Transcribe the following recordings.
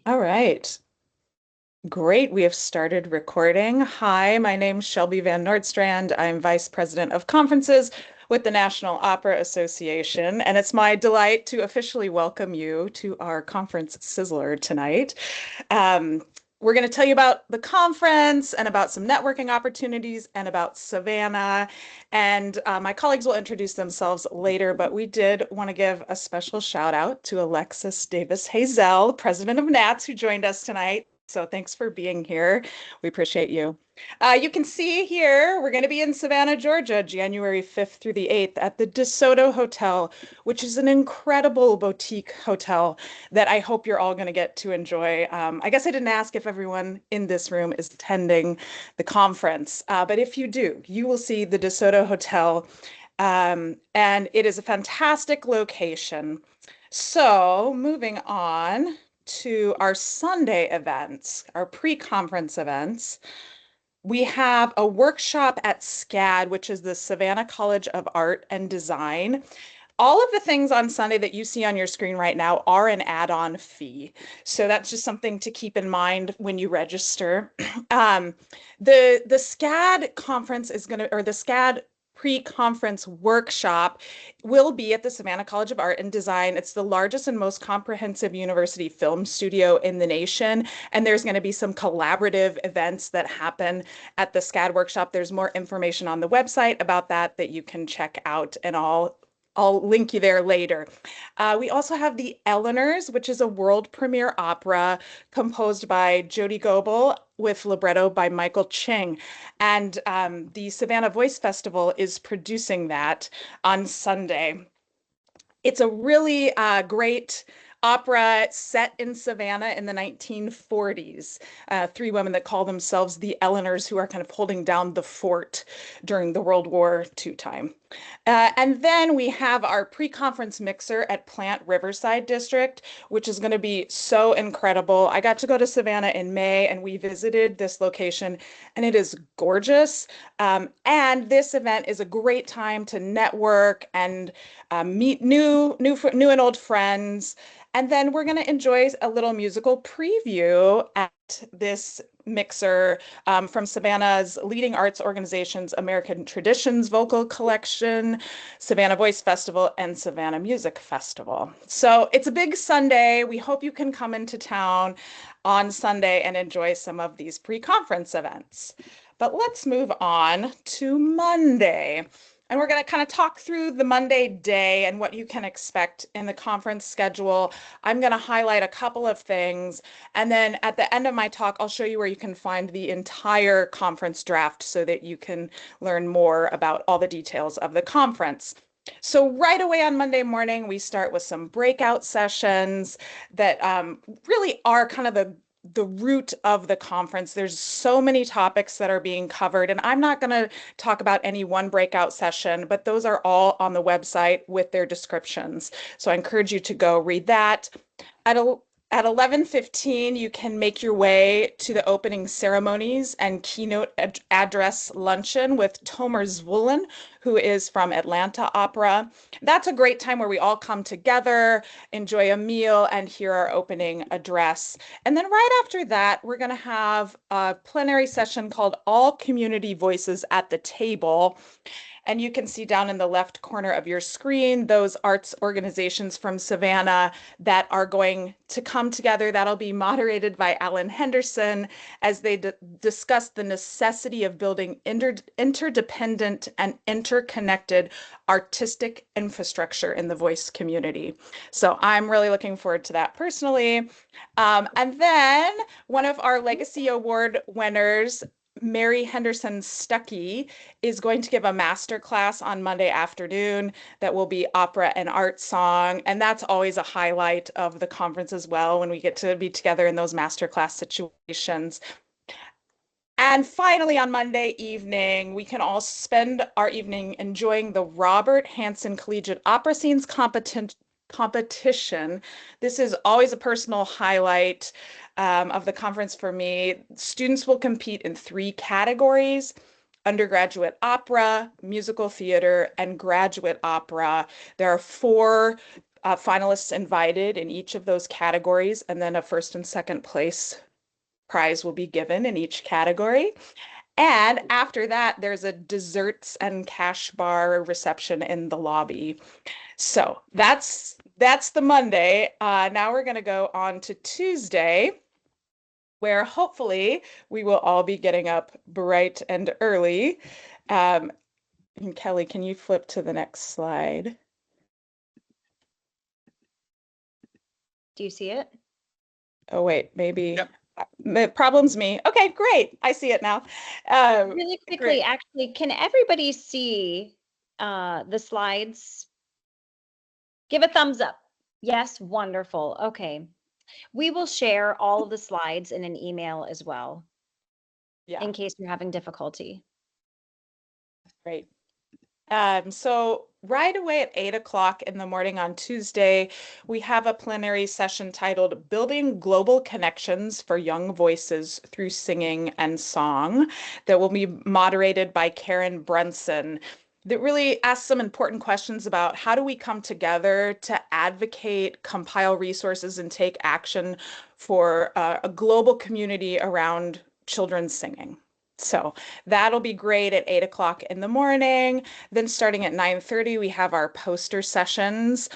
All right. Great. We have started recording. Hi, my name's Shelby VanNordstrand. I'm Vice President of Conferences with the National Opera Association, and it's my delight to officially welcome you to our conference Sizzler tonight. Um, we're going to tell you about the conference and about some networking opportunities and about Savannah. And my colleagues will introduce themselves later, but we did want to give a special shout out to Alexis Davis Hazel, President of NATS, who joined us tonight. So thanks for being here. We appreciate you. You can see here, we're going to be in Savannah, Georgia, January 5th through the 8th at the Desoto Hotel, which is an incredible boutique hotel that I hope you're all going to get to enjoy. I guess I didn't ask if everyone in this room is attending the conference, but if you do, you will see the DeSoto Hotel, and it is a fantastic location. So, moving on to our Sunday events, our pre-conference events. We have a workshop at SCAD, which is the Savannah College of Art and Design. All of the things on Sunday that you see on your screen right now are an add-on fee. So that's just something to keep in mind when you register. Um, the SCAD conference is going to, or the SCAD pre-conference workshop will be at the Savannah College of Art and Design. It's the largest and most comprehensive university film studio in the nation. And there's going to be some collaborative events that happen at the SCAD workshop. There's more information on the website about that that you can check out, and I'll link you there later. We also have the Eleanors, which is a world premiere opera composed by Jody Goebel with libretto by Michael Ching. And the Savannah Voice Festival is producing that on Sunday. It's a really great opera set in Savannah in the 1940s. Three women that call themselves the Eleanors, who are kind of holding down the fort during the World War II time. And then we have our pre-conference mixer at Plant Riverside District, which is going to be so incredible. I got to go to Savannah in May and we visited this location, and it is gorgeous. And this event is a great time to network and meet new and old friends. And then we're going to enjoy a little musical preview at this mixer from Savannah's leading arts organizations, American Traditions Vocal Collection, Savannah Voice Festival, and Savannah Music Festival. So it's a big Sunday. We hope you can come into town on Sunday and enjoy some of these pre-conference events. But let's move on to Monday. And we're going to kind of talk through the Monday day and what you can expect in the conference schedule. I'm going to highlight a couple of things. And then at the end of my talk, I'll show you where you can find the entire conference draft so that you can learn more about all the details of the conference. So right away on Monday morning, we start with some breakout sessions that really are kind of the root of the conference. There's so many topics that are being covered, and I'm not going to talk about any one breakout session, but those are all on the website with their descriptions. So I encourage you to go read that. At, at 11:15, you can make your way to the opening ceremonies and keynote address luncheon with Tomer Zvulun, who is from Atlanta Opera. That's a great time where we all come together, enjoy a meal, and hear our opening address. And then right after that, we're going to have a plenary session called All Community Voices at the Table. And you can see down in the left corner of your screen those arts organizations from Savannah that are going to come together. That'll be moderated by Alan Henderson as they discuss the necessity of building interdependent and interconnected artistic infrastructure in the voice community. So I'm really looking forward to that personally. And then one of our Legacy Award winners, Mary Henderson Stuckey, is going to give a master class on Monday afternoon that will be opera and art song. And that's always a highlight of the conference as well, when we get to be together in those master class situations. And finally, on Monday evening, we can all spend our evening enjoying the Robert Hansen Collegiate Opera Scenes competition. This is always a personal highlight of the conference for me. Students will compete in three categories: undergraduate opera, musical theater, and graduate opera. There are four finalists invited in each of those categories, and then a first and second place prize will be given in each category. And after that, there's a desserts and cash bar reception in the lobby. So that's the Monday. Now we're going to go on to Tuesday, where hopefully we will all be getting up bright and early. And Kelly, can you flip to the next slide? Do you see it? Oh, wait, maybe. Yep. Problem's me. Okay, great. I see it now. Really quickly, great. actually, can everybody see the slides? Give a thumbs up. Yes, wonderful. Okay. We will share all of the slides in an email as well, Yeah, in case you're having difficulty. great. So right away at 8 o'clock in the morning on Tuesday, we have a plenary session titled Building Global Connections for Young Voices Through Singing and Song that will be moderated by Karen Brunson, that really asks some important questions about how do we come together to advocate, compile resources, and take action for a global community around children's singing. So that'll be great at 8 o'clock in the morning. Then starting at 9:30, we have our poster sessions.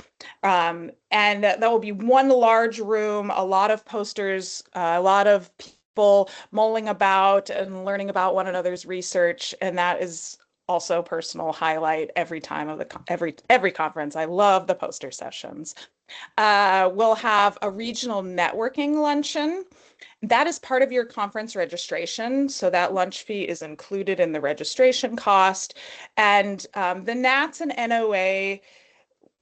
And that will be one large room, a lot of posters, a lot of people mulling about and learning about one another's research. And that is also a personal highlight every time of every conference. I love the poster sessions. We'll have a regional networking luncheon. That is part of your conference registration. So that lunch fee is included in the registration cost. And the NATS and NOA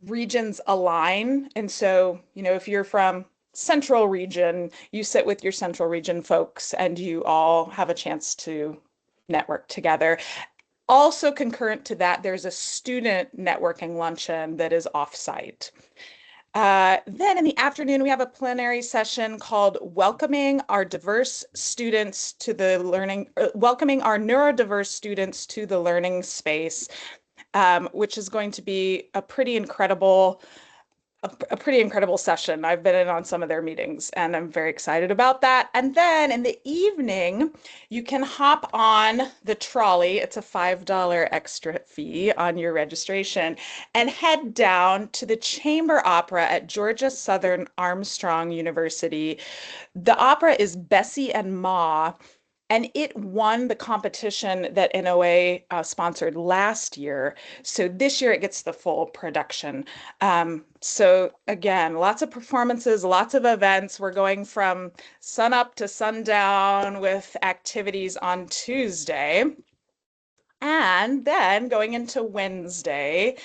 regions align. And so, if you're from Central Region, you sit with your Central Region folks and you all have a chance to network together. Also concurrent to that, there's a student networking luncheon that is offsite. Then in the afternoon, we have a plenary session called Welcoming Our Diverse Students to the Learning, Welcoming Our Neurodiverse Students to the Learning Space, which is going to be a pretty incredible session. I've been in on some of their meetings and I'm very excited about that. And then in the evening, you can hop on the trolley. It's a $5 extra fee on your registration and head down to the Chamber Opera at Georgia Southern Armstrong University. The opera is Bessie and Ma, and it won the competition that NOA sponsored last year. So this year it gets the full production. So again, lots of performances, lots of events. We're going from sun up to sundown with activities on Tuesday. And then going into Wednesday,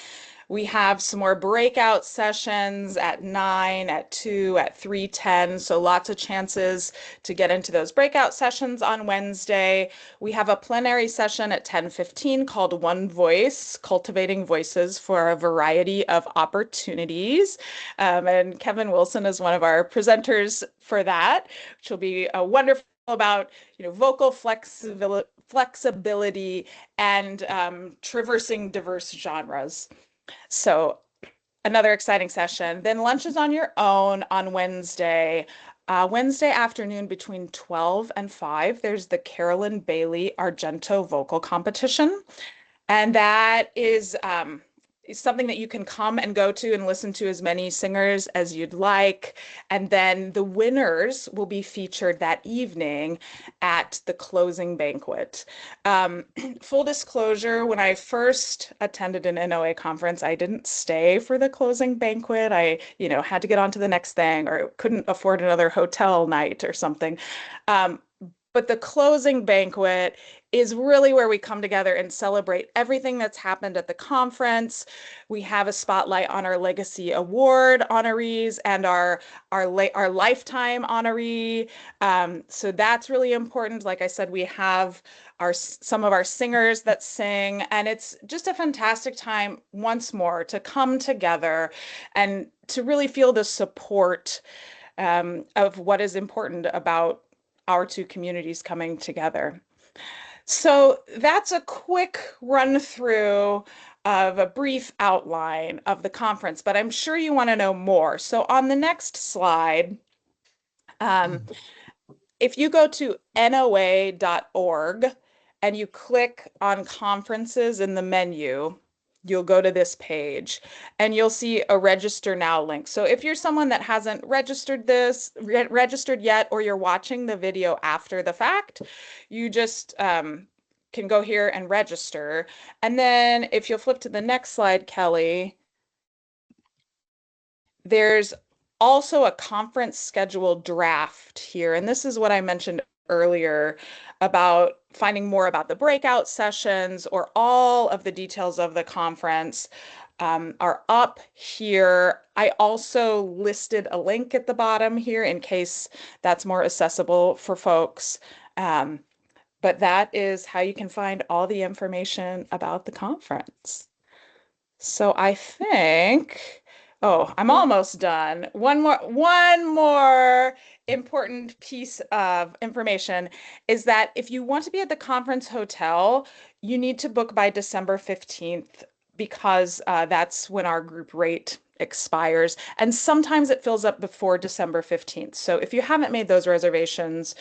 we have some more breakout sessions at 9, at 2, at 3:10. So lots of chances to get into those breakout sessions on Wednesday. We have a plenary session at 10:15 called One Voice, Cultivating Voices for a Variety of Opportunities. And Kevin Wilson is one of our presenters for that, which will be wonderful about vocal flexibility and traversing diverse genres. So another exciting session. Then lunch is on your own on Wednesday. Wednesday afternoon between 12 and 5, there's the Carolyn Bailey Argento vocal competition. And that is something that you can come and go to and listen to as many singers as you'd like. And then the winners will be featured that evening at the closing banquet. Full disclosure, when I first attended an NOA conference, I didn't stay for the closing banquet. I, had to get on to the next thing or couldn't afford another hotel night or something. But the closing banquet is really where we come together and celebrate everything that's happened at the conference. We have a spotlight on our Legacy Award honorees and our lifetime honoree. So that's really important. Like I said, we have some of our singers that sing, and it's just a fantastic time once more to come together and to really feel the support of what is important about our two communities coming together. So that's a quick run through of a brief outline of the conference, but I'm sure you want to know more. So on the next slide, um, if you go to NOA.org and you click on conferences in the menu, you'll go to this page and you'll see a register now link. So if you're someone that hasn't registered yet, or you're watching the video after the fact, you just can go here and register. And then if you'll flip to the next slide, Kelly, there's also a conference schedule draft here. And this is what I mentioned earlier about finding more about the breakout sessions, or all of the details of the conference are up here. I also listed a link at the bottom here in case that's more accessible for folks. But that is how you can find all the information about the conference. So I think, oh, I'm almost done. One more important piece of information is that if you want to be at the conference hotel, you need to book by December 15th, because that's when our group rate expires. And sometimes it fills up before December 15th. So if you haven't made those reservations,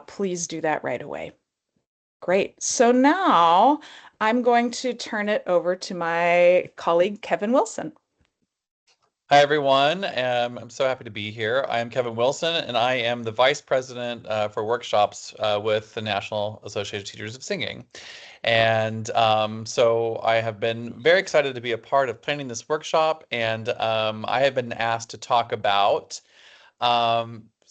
please do that right away. Great. So now I'm going to turn it over to my colleague, Kevin Wilson. Hi, everyone. I'm so happy to be here. I am Kevin Wilson, and I am the Vice President for workshops with the National Association of Teachers of Singing. And so I have been very excited to be a part of planning this workshop, and I have been asked to talk about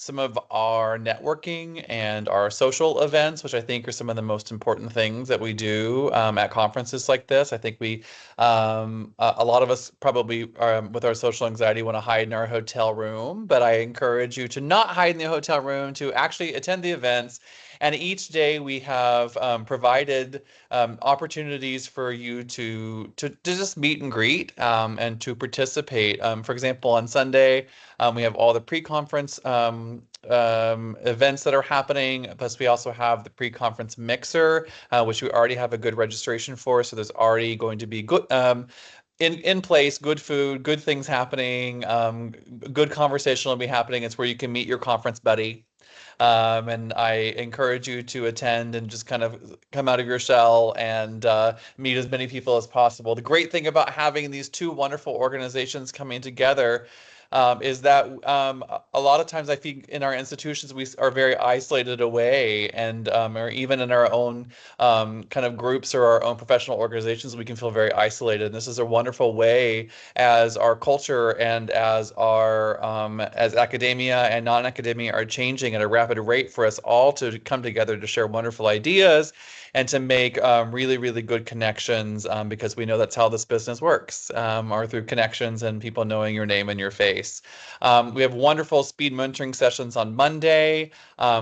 some of our networking and our social events, which I think are some of the most important things that we do at conferences like this. I think a lot of us probably with our social anxiety want to hide in our hotel room, but I encourage you to not hide in the hotel room, to actually attend the events. And each day we have provided opportunities for you to just meet and greet and to participate. For example, on Sunday, we have all the pre-conference events that are happening. Plus, we also have the pre-conference mixer, which we already have a good registration for. So there's already going to be good in place, good food, good things happening, good conversation will be happening. It's where you can meet your conference buddy. And I encourage you to attend and just kind of come out of your shell and meet as many people as possible. The great thing about having these two wonderful organizations coming together is that a lot of times I think in our institutions we are very isolated away, and or even in our own kind of groups or our own professional organizations, we can feel very isolated. And this is a wonderful way, as our culture and as our as academia and non-academia are changing at a rapid rate, for us all to come together to share wonderful ideas and to make really, really good connections, because we know that's how this business works, or through connections and people knowing your name and your face. We have wonderful speed mentoring sessions on Monday.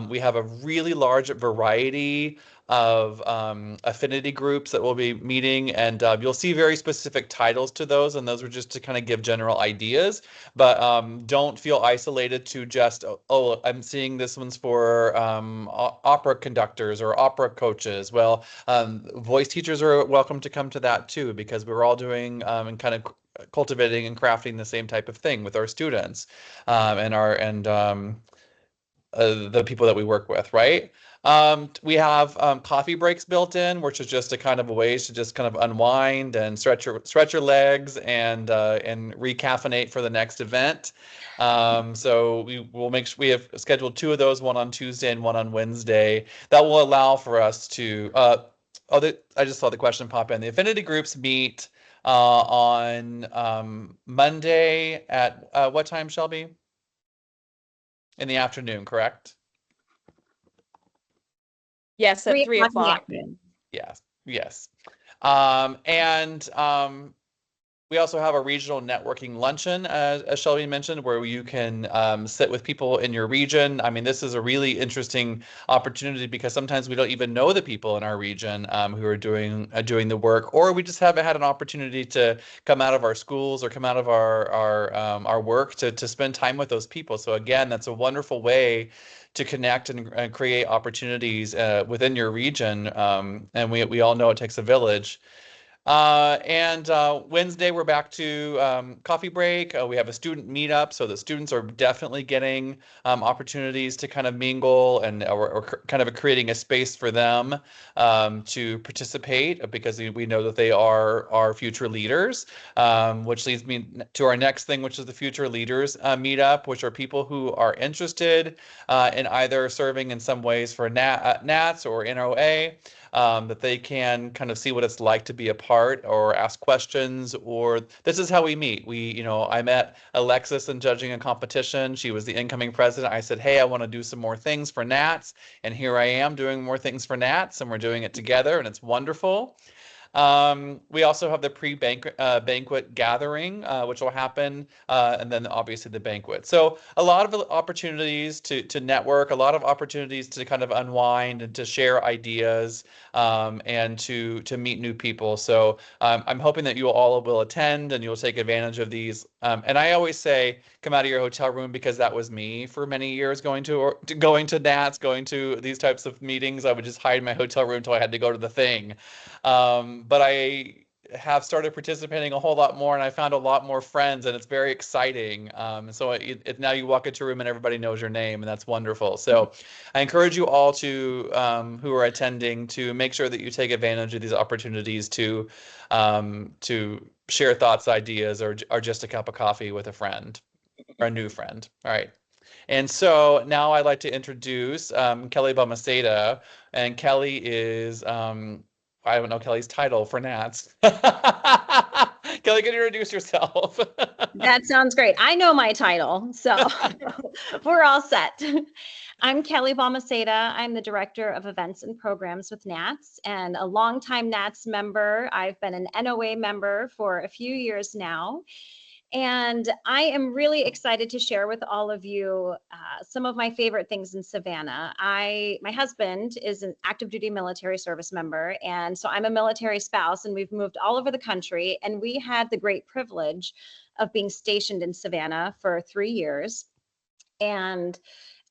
We have a really large variety of affinity groups that will be meeting, and you'll see very specific titles to those, and those are just to kind of give general ideas. But don't feel isolated to just, oh, I'm seeing this one's for opera conductors or opera coaches. Well, voice teachers are welcome to come to that too, because we're all doing and kind of cultivating and crafting the same type of thing with our students and the people that we work with, right? We have coffee breaks built in, which is just a kind of a ways to just kind of unwind and stretch your legs and recaffeinate for the next event. So we have scheduled two of those, one on Tuesday and one on Wednesday. That will allow for us to. I just saw the question pop in. The affinity groups meet on Monday at what time, Shelby? In the afternoon, correct? Yes, at 3 o'clock. Yes, yes. And we also have a regional networking luncheon, as Shelby mentioned, where you can sit with people in your region. I mean, this is a really interesting opportunity because sometimes we don't even know the people in our region who are doing the work, or we just haven't had an opportunity to come out of our schools or come out of our work to spend time with those people. So again, that's a wonderful way to connect and create opportunities within your region. And we all know it takes a village. And Wednesday, we're back to coffee break. We have a student meetup, so the students are definitely getting opportunities to kind of mingle and or kind of creating a space for them to participate because we know that they are our future leaders, which leads me to our next thing, which is the Future Leaders Meetup, which are people who are interested in either serving in some ways for NATS or NOA. That they can kind of see what it's like to be a part or ask questions, or this is how we meet. I met Alexis in judging a competition. She was the incoming president. I said, hey, I want to do some more things for NATS. And here I am doing more things for NATS, and we're doing it together, and it's wonderful. We also have the banquet gathering, which will happen, and then obviously the banquet. So a lot of opportunities to network, a lot of opportunities to kind of unwind and to share ideas, and to meet new people. So I'm hoping that you all will attend and you'll take advantage of these. And I always say, come out of your hotel room, because that was me for many years, going to NATS, going to these types of meetings. I would just hide in my hotel room until I had to go to the thing. But I have started participating a whole lot more, and I found a lot more friends, and it's very exciting. So now you walk into a room and everybody knows your name, and that's wonderful. So I encourage you all to who are attending to make sure that you take advantage of these opportunities to share thoughts, ideas, or just a cup of coffee with a friend or a new friend. All right. And so now I'd like to introduce Kelly Balmaceda, and Kelly is I don't know Kelly's title for NATS. Kelly, can you introduce yourself? That sounds great. I know my title, so we're all set. I'm Kelly Balmaceda. I'm the Director of Events and Programs with NATS and a longtime NATS member. I've been an NOA member for a few years now. And I am really excited to share with all of you some of my favorite things in Savannah. My husband is an active duty military service member, and so I'm a military spouse, and we've moved all over the country, and we had the great privilege of being stationed in Savannah for 3 years. And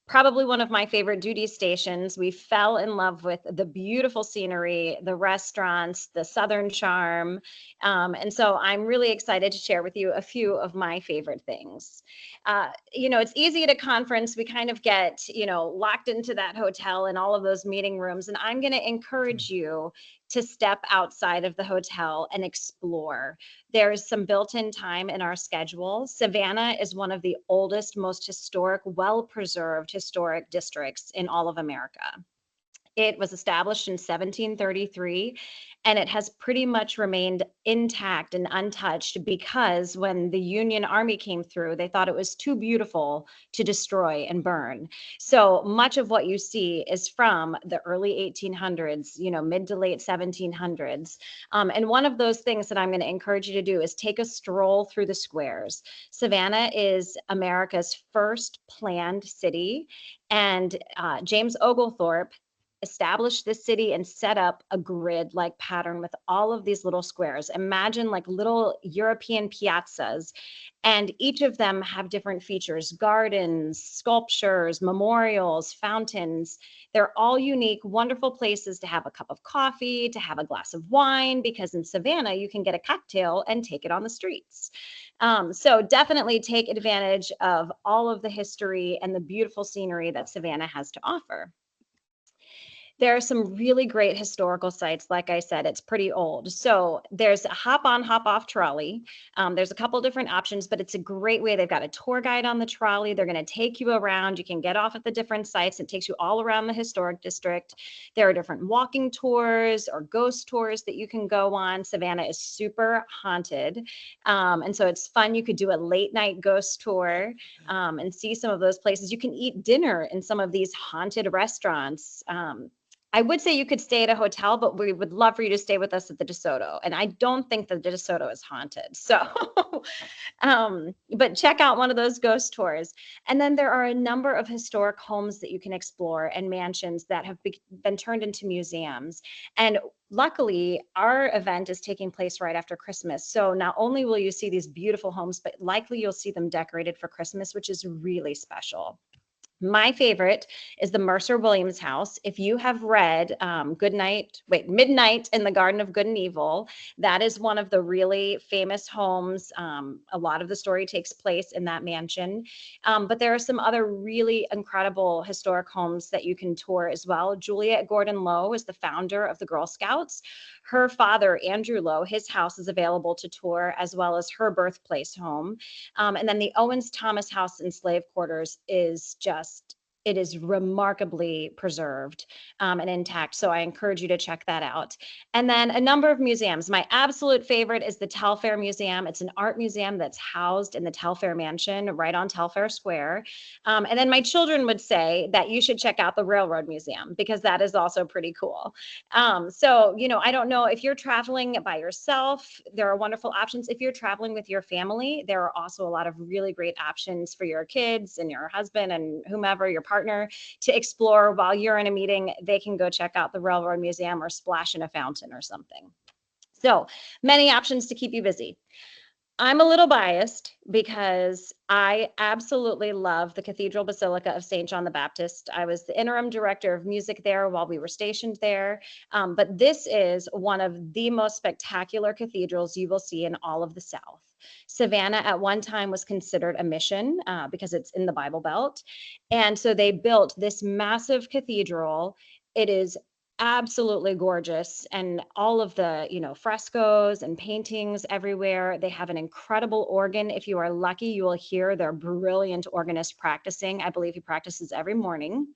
probably one of my favorite duty stations. We fell in love with the beautiful scenery, the restaurants, the Southern charm. And so I'm really excited to share with you a few of my favorite things. It's easy at a conference. We kind of get, locked into that hotel and all of those meeting rooms. And I'm going to encourage you to step outside of the hotel and explore. There is some built-in time in our schedule. Savannah is one of the oldest, most historic, well-preserved historic districts in all of America. It was established in 1733, and it has pretty much remained intact and untouched because when the Union Army came through, they thought it was too beautiful to destroy and burn. So much of what you see is from the early 1800s, mid to late 1700s. And one of those things that I'm going to encourage you to do is take a stroll through the squares. Savannah is America's first planned city, and James Oglethorpe established this city and set up a grid-like pattern with all of these little squares. Imagine like little European piazzas, and each of them have different features: gardens, sculptures, memorials, fountains. They're all unique, wonderful places to have a cup of coffee, to have a glass of wine, because in Savannah, you can get a cocktail and take it on the streets. So definitely take advantage of all of the history and the beautiful scenery that Savannah has to offer. There are some really great historical sites. Like I said, it's pretty old. So there's a hop on, hop off trolley. There's a couple different options, but it's a great way. They've got a tour guide on the trolley. They're going to take you around. You can get off at the different sites. It takes you all around the historic district. There are different walking tours or ghost tours that you can go on. Savannah is super haunted. And so it's fun. You could do a late night ghost tour and see some of those places. You can eat dinner in some of these haunted restaurants. I would say you could stay at a hotel, but we would love for you to stay with us at the Desoto. And I don't think the Desoto is haunted. So, but check out one of those ghost tours. And then there are a number of historic homes that you can explore and mansions that have been turned into museums. And luckily, our event is taking place right after Christmas. So not only will you see these beautiful homes, but likely you'll see them decorated for Christmas, which is really special. My favorite is the Mercer Williams house. If you have read Midnight in the Garden of Good and Evil, that is one of the really famous homes. A lot of the story takes place in that mansion. But there are some other really incredible historic homes that you can tour as well. Juliet Gordon Lowe is the founder of the Girl Scouts. Her father, Andrew Lowe, his house is available to tour, as well as her birthplace home. And then the Owens Thomas House in Slave Quarters is it is remarkably preserved and intact. So I encourage you to check that out. And then a number of museums. My absolute favorite is the Telfair Museum. It's an art museum that's housed in the Telfair Mansion right on Telfair Square. And then my children would say that you should check out the Railroad Museum because that is also pretty cool. So, I don't know if you're traveling by yourself, there are wonderful options. If you're traveling with your family, there are also a lot of really great options for your kids and your husband and whomever, your partner, to explore while you're in a meeting. They can go check out the Railroad Museum or splash in a fountain or something. So many options to keep you busy. I'm a little biased because I absolutely love the Cathedral Basilica of St. John the Baptist. I was the interim director of music there while we were stationed there. But this is one of the most spectacular cathedrals you will see in all of the South. Savannah at one time was considered a mission because it's in the Bible Belt. And so they built this massive cathedral. It is absolutely gorgeous, and all of the frescoes and paintings everywhere. They have an incredible organ. If you are lucky, you will hear their brilliant organist practicing. I believe he practices every morning.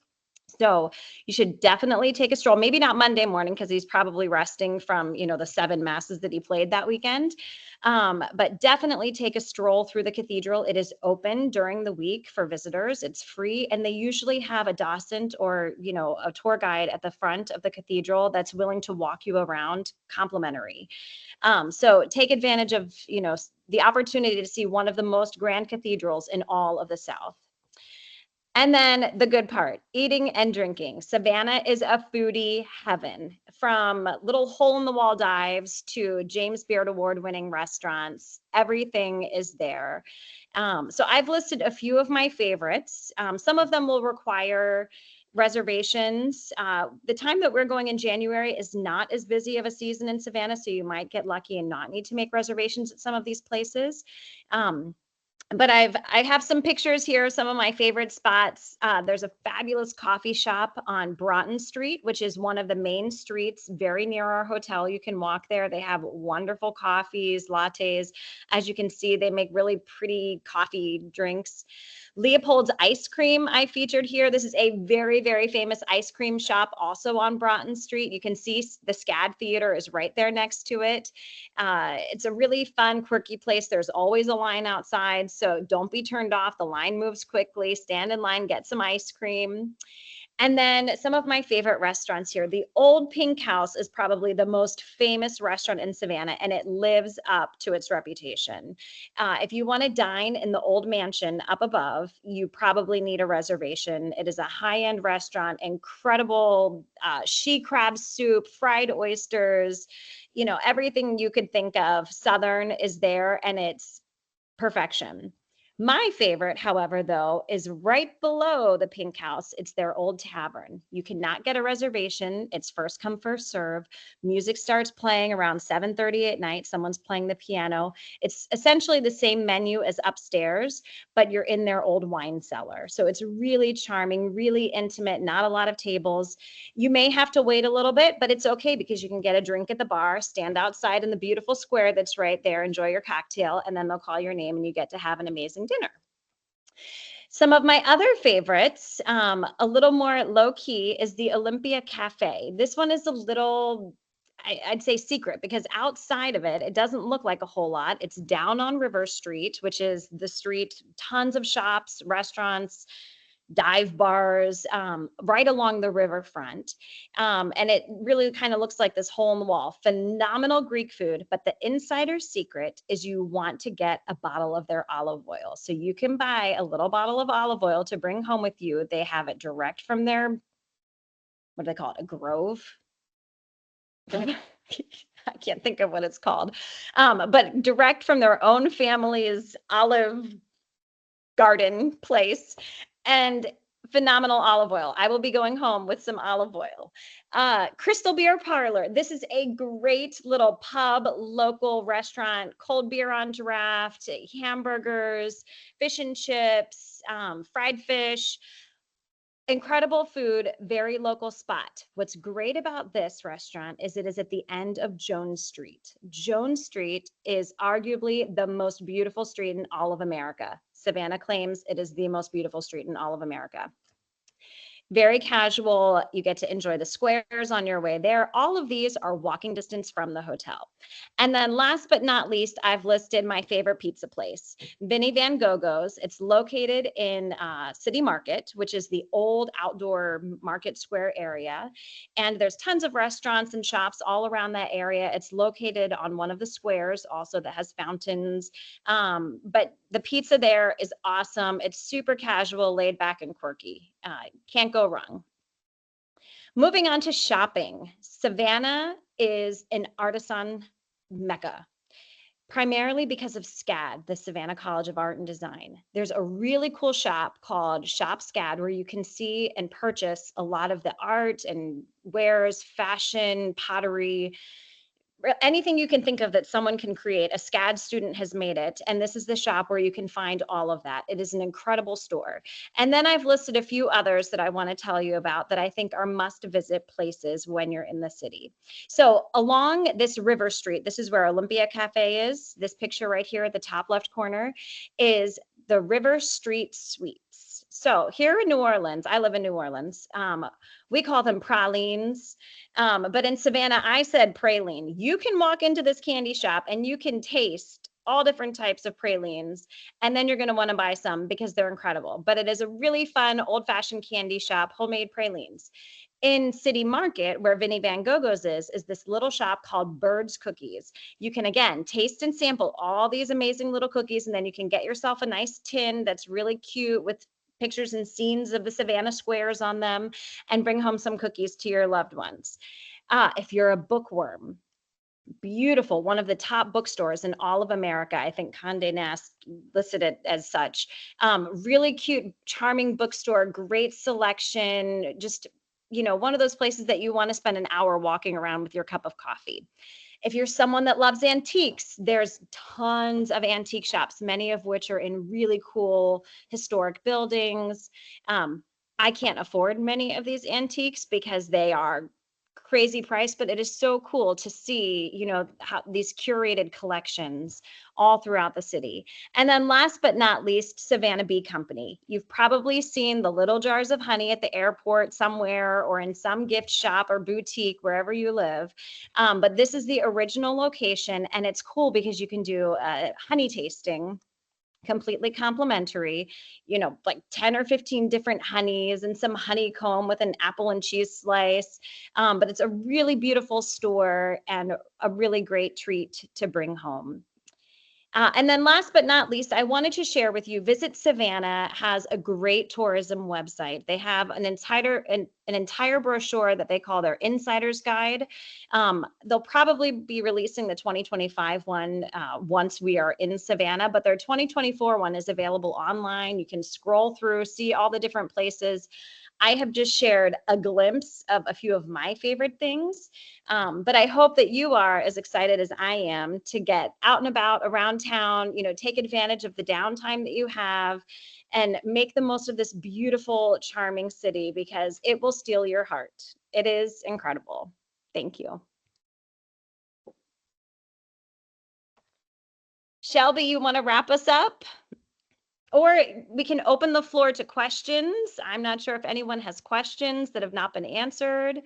So you should definitely take a stroll. Maybe not Monday morning because he's probably resting from the 7 masses that he played that weekend. But definitely take a stroll through the cathedral. It is open during the week for visitors. It's free, and they usually have a docent or a tour guide at the front of the cathedral that's willing to walk you around complimentary. So take advantage of the opportunity to see one of the most grand cathedrals in all of the South. And then the good part, eating and drinking. Savannah is a foodie heaven, from little hole-in-the-wall dives to James Beard Award-winning restaurants. Everything is there. So I've listed a few of my favorites. Some of them will require reservations. The time that we're going in January is not as busy of a season in Savannah, so you might get lucky and not need to make reservations at some of these places. But I have some pictures here, some of my favorite spots. There's a fabulous coffee shop on Broughton Street, which is one of the main streets very near our hotel. You can walk there. They have wonderful coffees, lattes. As you can see, they make really pretty coffee drinks. Leopold's Ice Cream I featured here. This is a very, very famous ice cream shop also on Broughton Street. You can see the SCAD Theater is right there next to it. It's a really fun, quirky place. There's always a line outside, so don't be turned off. The line moves quickly. Stand in line, get some ice cream. And then some of my favorite restaurants here. The Old Pink House is probably the most famous restaurant in Savannah, and it lives up to its reputation. If you want to dine in the old mansion up above, you probably need a reservation. It is a high-end restaurant, incredible she crab soup, fried oysters, everything you could think of. Southern is there, and it's perfection. My favorite, however, though, is right below the Pink House. It's their old tavern. You cannot get a reservation. It's first come, first serve. Music starts playing around 7:30 at night. Someone's playing the piano. It's essentially the same menu as upstairs, but you're in their old wine cellar. So it's really charming, really intimate, not a lot of tables. You may have to wait a little bit, but it's okay because you can get a drink at the bar, stand outside in the beautiful square that's right there, enjoy your cocktail, and then they'll call your name and you get to have an amazing dinner. Some of my other favorites, a little more low key, is the Olympia Cafe. This one is a little, I'd say, secret because outside of it, it doesn't look like a whole lot. It's down on River Street, which is the street, tons of shops, restaurants, dive bars, right along the riverfront. And it really kind of looks like this hole in the wall. Phenomenal Greek food, but the insider secret is you want to get a bottle of their olive oil. So you can buy a little bottle of olive oil to bring home with you. They have it direct from their, what do they call it, a grove? I can't think of what it's called, but direct from their own family's olive garden place. And phenomenal olive oil. I will be going home with some olive oil. Crystal Beer Parlor. This is a great little pub, local restaurant, cold beer on draft, hamburgers, fish and chips, fried fish. Incredible food, very local spot. What's great about this restaurant is it is at the end of Jones Street. Jones Street is arguably the most beautiful street in all of America. Savannah claims it is the most beautiful street in all of America. Very casual. You get to enjoy the squares on your way there. All of these are walking distance from the hotel. And then last but not least, I've listed my favorite pizza place, Vinnie Van Gogo's. It's located in City Market, which is the old outdoor market square area. And there's tons of restaurants and shops all around that area. It's located on one of the squares also that has fountains. But the pizza there is awesome. It's super casual, laid back, and quirky. Can't go wrong. Moving on to shopping. Savannah is an artisan mecca, primarily because of SCAD, the Savannah College of Art and Design. There's a really cool shop called Shop SCAD where you can see and purchase a lot of the art and wares, fashion, pottery, anything you can think of that someone can create. A SCAD student has made it. And this is the shop where you can find all of that. It is an incredible store. And then I've listed a few others that I want to tell you about that I think are must visit places when you're in the city. So along this River Street, this is where Olympia Cafe is. This picture right here at the top left corner is the River Street Suites. So here in New Orleans, I live in New Orleans. We call them pralines. But in Savannah, I said praline. You can walk into this candy shop and you can taste all different types of pralines. And then you're going to want to buy some because they're incredible. But it is a really fun old-fashioned candy shop, homemade pralines. In City Market, where Vinnie Van Gogo's is this little shop called Bird's Cookies. You can, again, taste and sample all these amazing little cookies, and then you can get yourself a nice tin that's really cute with pictures and scenes of the Savannah squares on them, and bring home some cookies to your loved ones. If you're a bookworm, beautiful, one of the top bookstores in all of America. I think Condé Nast listed it as such. Really cute, charming bookstore, great selection, just, you know, one of those places that you want to spend an hour walking around with your cup of coffee. If you're someone that loves antiques, there's tons of antique shops, many of which are in really cool historic buildings. I can't afford many of these antiques because they are crazy price, but it is so cool to see, you know, how these curated collections all throughout the city. And then last but not least, Savannah Bee Company. You've probably seen the little jars of honey at the airport somewhere or in some gift shop or boutique, wherever you live. But this is the original location, and it's cool because you can do a honey tasting, completely complimentary, you know, like 10 or 15 different honeys and some honeycomb with an apple and cheese slice. But it's a really beautiful store and a really great treat to bring home. And then last but not least, I wanted to share with you, Visit Savannah has a great tourism website. They have an entire brochure that they call their Insider's Guide. They'll probably be releasing the 2025 one once we are in Savannah, but their 2024 one is available online. You can scroll through, see all the different places. I have just shared a glimpse of a few of my favorite things, but I hope that you are as excited as I am to get out and about around town, you know, take advantage of the downtime that you have and make the most of this beautiful, charming city because it will steal your heart. It is incredible. Thank you. Shelby, you want to wrap us up? Or we can open the floor to questions. I'm not sure if anyone has questions that have not been answered.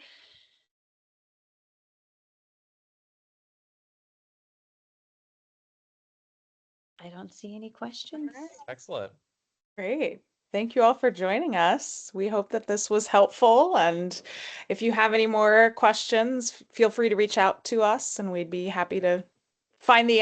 I don't see any questions. Excellent. Great. Thank you all for joining us. We hope that this was helpful. And if you have any more questions, feel free to reach out to us and we'd be happy to find the